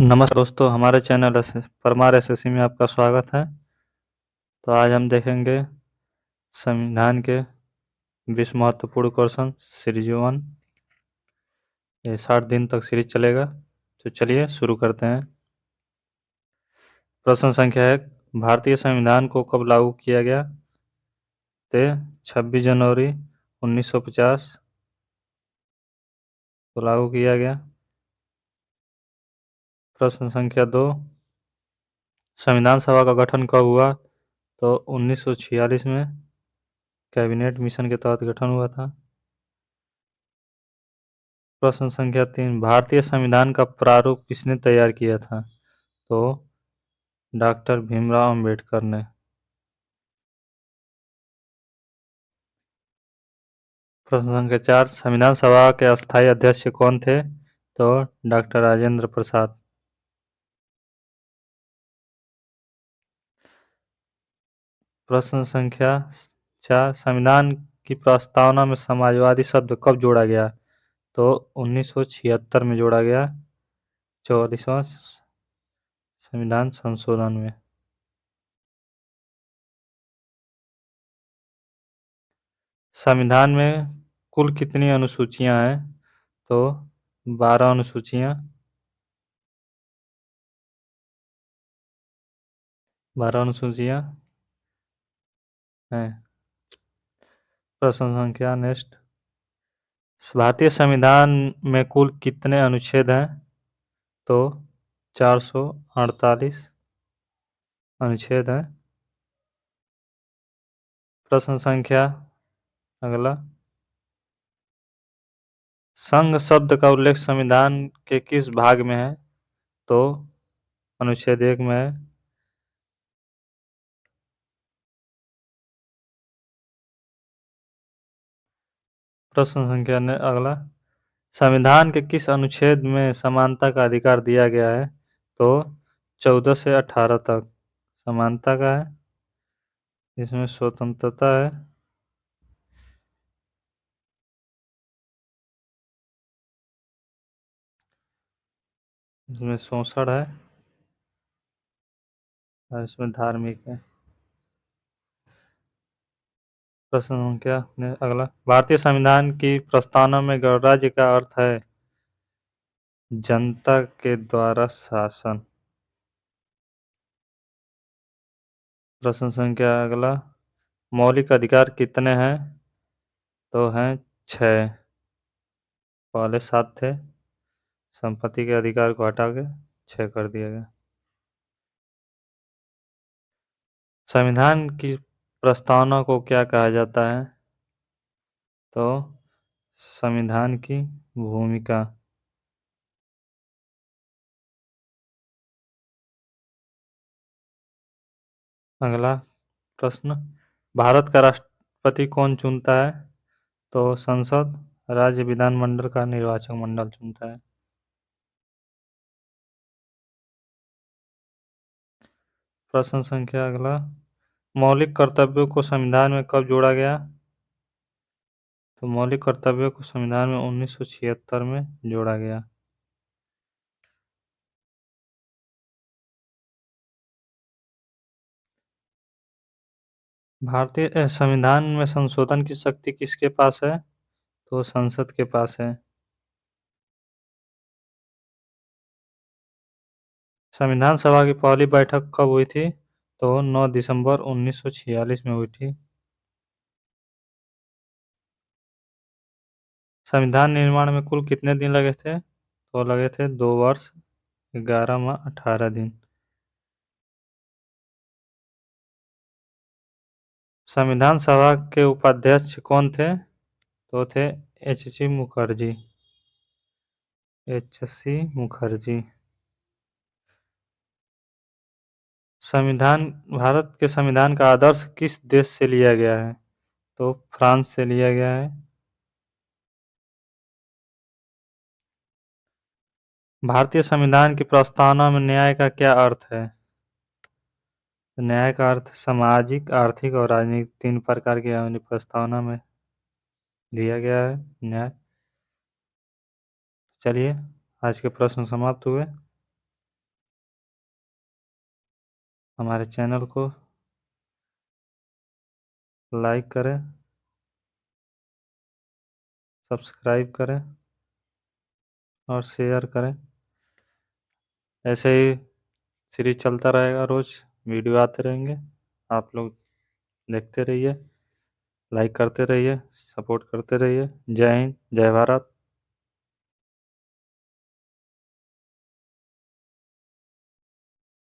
नमस्कार दोस्तों, हमारे चैनल परमार एसएससी में आपका स्वागत है। तो आज हम देखेंगे संविधान के 20 महत्वपूर्ण क्वेश्चन सीरीज 1। ये 60 दिन तक सीरीज चलेगा। तो चलिए शुरू करते हैं। प्रश्न संख्या 1, भारतीय संविधान को कब लागू किया गया? तो 26 जनवरी 1950 को लागू किया गया। प्रश्न संख्या 2, संविधान सभा का गठन कब हुआ? तो 1946 में कैबिनेट मिशन के तहत गठन हुआ था। प्रश्न संख्या 3, भारतीय संविधान का प्रारूप किसने तैयार किया था? तो डॉक्टर भीमराव अंबेडकर ने। प्रश्न संख्या 4, संविधान सभा के अस्थायी अध्यक्ष कौन थे? तो डॉक्टर राजेंद्र प्रसाद। प्रश्न संख्या 4, संविधान की प्रस्तावना में समाजवादी शब्द कब जोड़ा गया? तो 1976 में जोड़ा गया, 44वां संविधान संशोधन में। संविधान में कुल कितनी अनुसूचियां हैं? तो 12 अनुसूचियां, 12 अनुसूचियां हैं। प्रश्न संख्या नेक्स्ट, भारतीय संविधान में कुल कितने अनुच्छेद हैं? तो 448 अनुच्छेद हैं। प्रश्न संख्या अगला, संघ शब्द का उल्लेख संविधान के किस भाग में है? तो अनुच्छेद 1 में है। प्रश्न संख्या अगला, संविधान के किस अनुच्छेद में समानता का अधिकार दिया गया है? तो 14 से 18 तक समानता का है, इसमें स्वतंत्रता है। इसमें शोषण है और इसमें धार्मिक है। प्रश्न संख्या अगला, भारतीय संविधान की प्रस्तावना में गणराज्य का अर्थ है जनता के द्वारा शासन। प्रश्न संख्या अगला, मौलिक अधिकार कितने हैं? तो हैं 6, पहले 7 थे, संपत्ति के अधिकार को हटा के 6 कर दिया गया। संविधान की प्रस्तावना को क्या कहा जाता है? तो संविधान की भूमिका। अगला प्रश्न, भारत का राष्ट्रपति कौन चुनता है? तो संसद, राज्य विधानमंडल का निर्वाचक मंडल चुनता है। प्रश्न संख्या अगला, मौलिक कर्तव्यों को संविधान में कब जोड़ा गया? तो मौलिक कर्तव्यों को संविधान में 1976 में जोड़ा गया। भारतीय संविधान में संशोधन की शक्ति किसके पास है? तो संसद के पास है। संविधान सभा की पहली बैठक कब हुई थी? तो 9 दिसंबर 1946 में हुई थी। संविधान निर्माण में कुल कितने दिन लगे थे? तो लगे थे 2 वर्ष 11 माह 18 दिन। संविधान सभा के उपाध्यक्ष कौन थे? तो थे एच.सी. मुखर्जी। एच.सी. मुखर्जी। संविधान, भारत के संविधान का आदर्श किस देश से लिया गया है? तो फ्रांस से लिया गया है। भारतीय संविधान की प्रस्तावना में न्याय का क्या अर्थ है? तो न्याय का अर्थ सामाजिक, आर्थिक और राजनीतिक 3 प्रकार की अपनी प्रस्तावना में दिया गया है न्याय। चलिए, आज के प्रश्न समाप्त हुए। हमारे चैनल को लाइक करें, सब्सक्राइब करें और शेयर करें। ऐसे ही सीरीज चलता रहेगा, रोज वीडियो आते रहेंगे। आप लोग देखते रहिए, लाइक करते रहिए, सपोर्ट करते रहिए। जय हिंद, जय भारत।